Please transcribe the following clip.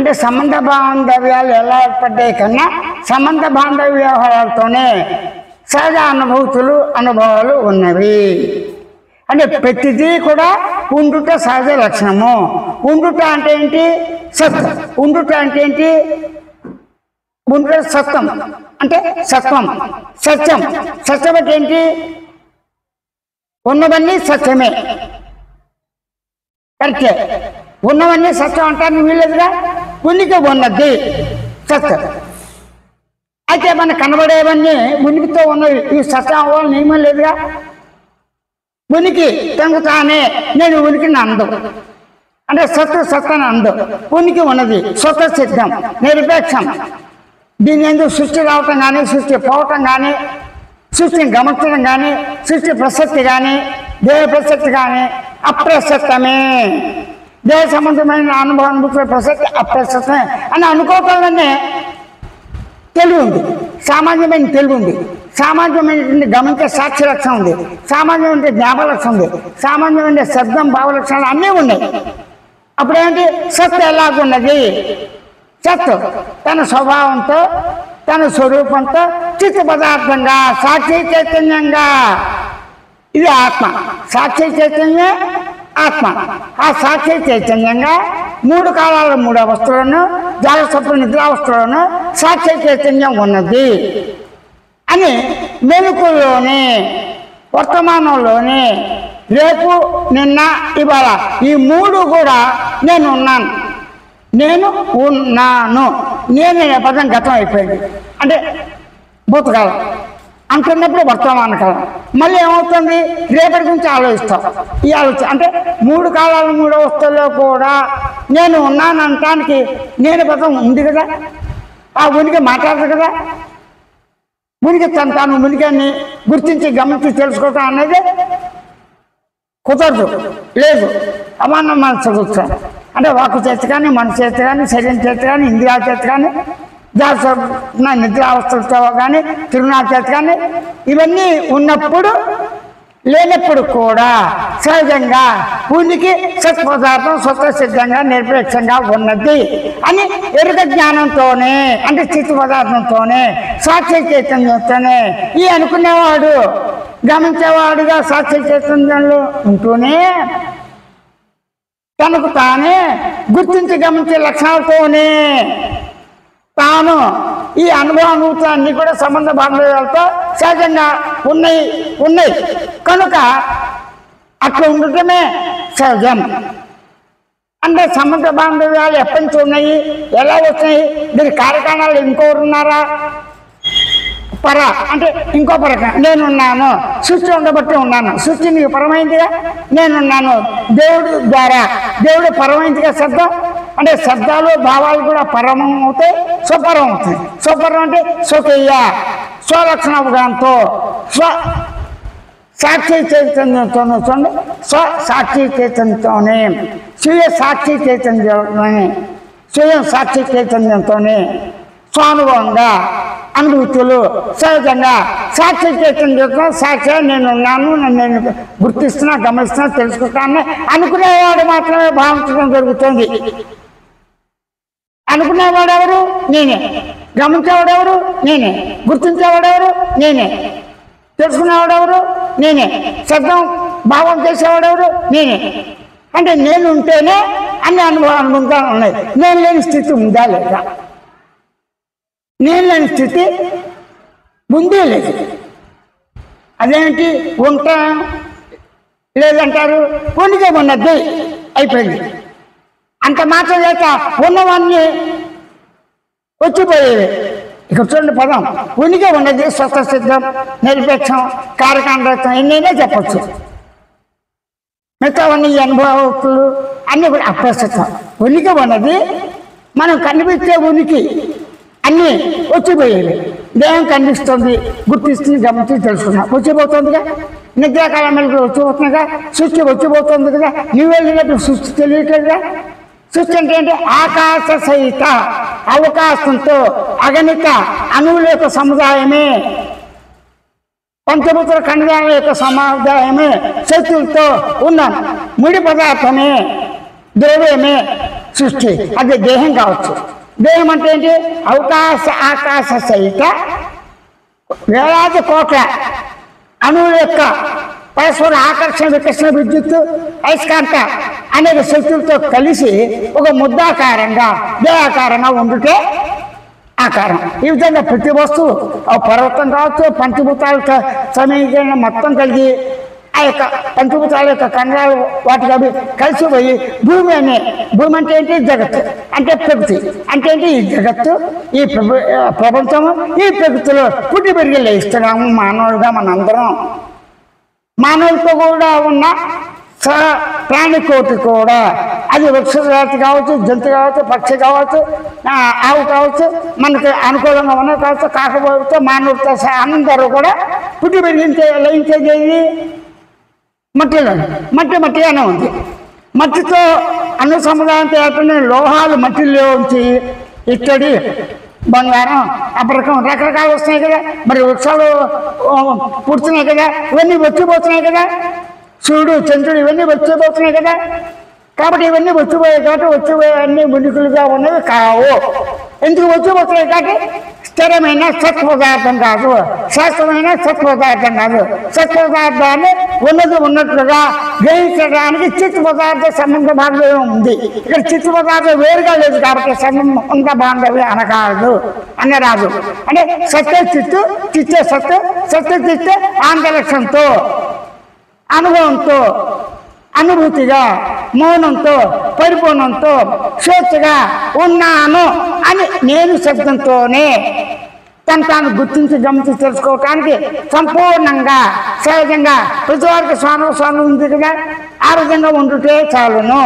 అంటే సంబంధ బాంధవ్యాలు ఎలా ఏర్పడ్డాయి కన్నా సంబంధ బాంధవ్య వ్యవహారాలతోనే సహజ అనుభవాలు ఉన్నవి. అంటే ప్రతిదీ కూడా ఉండుట సహజ లక్షణము. ఉండుట అంటే ఏంటి? సత్. ఉండుట అంటే ఏంటి? ఉండుట సత్వం అంటే సత్వం. సత్యం. సత్యం అంటే ఏంటి? ఉన్నవన్నీ సత్యమే. కరెక్టే. ఉన్నవన్నీ సత్యం అంటానికి వీళ్ళదుగా. ఉనికి ఉన్నది సత్. అయితే మనకు కనబడేవన్నీ ఉనికితో ఉన్నవి. ఈ సత్యం అవ్వాలని నియమం లేదుగా. ఉనికి తనకు తానే నేను ఉనికిని అందు అంటే సత్తాన్ని అందు. ఉనికి ఉన్నది స్వత సిద్ధం, నిరపేక్షం. దీని ఎందుకు సృష్టి రావటం కానీ, సృష్టి పోవటం కానీ, సృష్టిని గమనించడం కానీ, సృష్టి ప్రసక్తి కానీ, దేహ ప్రసక్తి కానీ అప్రసక్తమే. దేహ సంబంధమైన అనుభవం ప్రసక్తి అప్రసక్తమే అని అనుకోవటంలోనే తెలివి ఉంది, సామాన్యమైన తెలివి ఉంది, సామాన్యమైనటువంటి గమనించే సాక్షి లక్షణం ఉంది, సామాన్యమైన జ్ఞాపక లక్షణం ఉంది, సామాన్యమైన శబ్దం భావ లక్షణాలు అన్నీ ఉన్నాయి. అప్పుడేంటి? సత్తు ఎలాగున్నది? సత్తు తన స్వభావంతో, తన స్వరూపంతో, చిత్త పదార్థంగా, సాక్షి చైతన్యంగా. ఇది ఆత్మ. సాక్షి చైతన్యమే ఆత్మ. ఆ సాక్షి చైతన్యంగా 3 కాలాల 3 అవస్థలను, జాగ్రత్త నిద్రావస్థలను సాక్షి చైతన్యం ఉన్నది అని మెలకువలోనే, వర్తమానంలోనే, రేపు, నిన్న, ఇవాళ ఈ 3 కూడా నేను ఉన్నాను, నేను ఉన్నాను. నేను పదం గతం అయిపోయింది. అంటే భూతకాలం అంటున్నప్పుడు వర్తమాన కాలం. మళ్ళీ ఏమవుతుంది? రేపటి గురించి ఆలోచిస్తాం. ఈ ఆలోచన అంటే 3 కాలాల 3 అవస్థల్లో కూడా నేను ఉన్నాను అనటానికి నేను పదం ఉంది కదా. ఆ ఉనికి మాట్లాడదు కదా. ఉనికి తాను ఉనికిని గుర్తించి గమనించి తెలుసుకోవటం అనేది కుదరదు, లేదు. అమానం మనసు కూర్చోం అంటే వాక్కు చేతి కానీ, మనసు చేతి కానీ, శరీరం చేతి కానీ, ఇంద్రియాల చేతి కానీ, నిద్రావస్థలతో కానీ, తిరునాళ్ళ చేతి కానీ, ఇవన్నీ ఉన్నప్పుడు లేనప్పుడు కూడా సహజంగా ఉనికి సత్పదార్థం స్వతసిద్ధంగా నిరపేక్షంగా ఉన్నది అని ఎరుక జ్ఞానంతోనే, అంటే చిత్త పదార్థంతోనే, సాక్షి చైతన్యంతోనే ఈ అనుకునేవాడు గమనించేవాడుగా సాక్షి చైతన్యంలో ఉంటూనే తనకు తానే గుర్తించి గమనించే లక్షణాలతోనే తాను ఈ అనుభవాన్ని కూడా సంబంధ బాంధవ్యాలతో సహజంగా ఉన్నాయి కనుక అట్లా ఉండటమే సహజం. అంటే సంబంధ బాంధవ్యాలు ఎప్పటి నుంచి ఉన్నాయి, ఎలా వచ్చినాయి? దీని కార్యకారణాలు ఇంకోరు ఉన్నారా? పర అంటే ఇంకో పరక. నేనున్నాను, సృష్టి ఉండబట్టి ఉన్నాను. సృష్టి నీకు పరమైందిగా, నేనున్నాను. దేవుడు ద్వారా, దేవుడు పరమైందిగా శబ్దం. అంటే శబ్దాలు భావాలు కూడా పరమం అవుతాయి, స్వపరం అవుతాయి. స్వపరం అంటే స్వకీయ స్వలక్షణ అవగాహనతో, సాక్షి చైతన్యంతోనే, చూడండి, సాక్షి చైతన్యంతోనే, స్వీయ సాక్షి చైతన్యంతోనే, స్వయం సాక్షి చైతన్యంతోనే స్వానుభవంగా అనుభూతులు సహజంగా సాక్షి చైతన్యంతో సాక్షి నేనున్నాను, నేను గుర్తిస్తున్నా, గమనిస్తున్నా, తెలుసుకుంటాను అనుకునేవాడు మాత్రమే భావించడం జరుగుతుంది. అనుకునేవాడు ఎవరు? నేనే. గమనించేవాడు ఎవరు? నేనే. గుర్తించేవాడు ఎవరు? నేనే. తెలుసుకునేవాడు ఎవరు? నేనే. శబ్దం భావం చేసేవాడు ఎవరు? నేనే. అంటే నేను ఉంటేనే అన్ని అనుభవాలు ఉన్నాయి. నేను లేని స్థితి ఉందా లేదా? నేను లేని స్థితి ముందే లేదు. అదేంటి? ఉంటా లేదంటారు. ఉనికి ఉన్నది అయిపోయింది. అంత మాత్రం చేత ఉన్నవన్నీ వచ్చిపోయేవి. ఇక్కడ చూడండి, పదం ఉనికి ఉన్నది స్వస్థ సిద్ధం, నిరపేక్షం, కార్యకాండత్వం ఎన్నైనా చెప్పచ్చు. మిగతావన్నీ అనుభవస్తులు అన్నీ కూడా అప్రస్తుతం. ఉనికి ఉన్నది మనం కనిపించే ఉనికి అన్నీ వచ్చిపోయేవి. దేహం కనిపిస్తుంది, గుర్తిస్తుంది, గమనించి తెలుసుకున్నాం. వచ్చిపోతుందిగా. నిద్రాకాలం మెలకు వచ్చిపోతుందిగా. సృష్టి వచ్చిపోతుంది కదా. నువ్వు వెళ్ళినప్పుడు సృష్టి తెలియట్లేదుగా. సృష్టి అంటే ఏంటి? ఆకాశ సహిత అవకాశంతో అగణిత అణువుల యొక్క సముదాయమే, పంచభూతుల ఖండాల యొక్క సముదాయమే, శక్తులతో ఉన్న ముడి పదార్థమే, ద్రవ్యమే, సృష్టి. అది దేహం కావచ్చు. దేహం అంటే ఏంటి? ఆకాశ సహిత వేలాది కోట్ల అణువుల యొక్క పరస్పర ఆకర్షణ, వికర్షణ, విద్యుత్తు, అయస్కాంత అనేక శక్తులతో కలిసి ఒక ముద్దాకారంగా దేహాకారంగా ఉండుటే ఆకారం. ఈ విధంగా ప్రతి వస్తువు పర్వతం కావచ్చు, పంచభూతాల సమీకరణ మొత్తం కలిగి ఆ యొక్క పంచభూతాల యొక్క కండాలు వాటికి అవి కలిసిపోయి భూమి అంటే ఏంటి? జగత్తు అంటే ప్రకృతి అంటే ఏంటి? ఈ జగత్తు, ఈ ప్రపంచము, ఈ ప్రకృతిలో పుట్టి పెరిగి లేస్తున్నాము మానవులుగా మనందరం. మానవులతో కూడా ఉన్న ప్రాణికోటి కూడా, అది వృక్షజాతి కావచ్చు, జంతు కావచ్చు, పక్షి కావచ్చు, ఆవు కావచ్చు, మనకి అనుకూలంగా ఉన్నది కావచ్చు, కాకపోతే మానవులతో అందరూ కూడా పుట్టి లయించేది మట్టిలో. మట్టిగానే ఉంది. మట్టితో అన్ని సముదాయంతో ఏర్పడిన లోహాలు మట్టిలో ఉంచి ఇత్తడి, బంగారం, అపరకం రకరకాలు వస్తున్నాయి కదా. మరి వృక్షాలు పుడుతున్నాయి కదా, ఇవన్నీ వచ్చిపోతున్నాయి కదా. సూర్యుడు, చంద్రుడు ఇవన్నీ వచ్చిపోతున్నాయి కదా. కాబట్టి ఇవన్నీ వచ్చిపోయాయి కాబట్టి వచ్చిపోయేవన్నీ మునికులుగా ఉన్నవి కావు. ఎందుకు వచ్చిపోతున్నాయి? కాబట్టి స్థిరమైన సత్ పదార్థం కాదు, శాస్త్రమైన సత్ పదార్థం కాదు. సత్ పదార్థాన్ని ఉన్నది ఉన్నట్లుగా గ్రహించడానికి చిత్ పదార్థ సంబంధ బాంధవ్యం ఉంది. ఇక్కడ చిత్ పదార్థం వేరుగా లేదు కాబట్టి సంబంధ బాంధవ్యం అనరాదు. అంటే సత్య చిత్తు, చిత్తే సత్తు, సత్య చిత్తే ఆంతలక్షంతో, అనుభవంతో, అనుభూతిగా, మౌనంతో, పరిపూర్ణంతో, స్వేచ్ఛగా ఉన్నాను అని నేను శబ్దంతోనే తాను గుర్తించి గమనించి తెలుసుకోవటానికి సంపూర్ణంగా సహజంగా ప్రతి వారికి స్వాను ఉంది కదా. ఆ విధంగా ఉండుటే చాలును.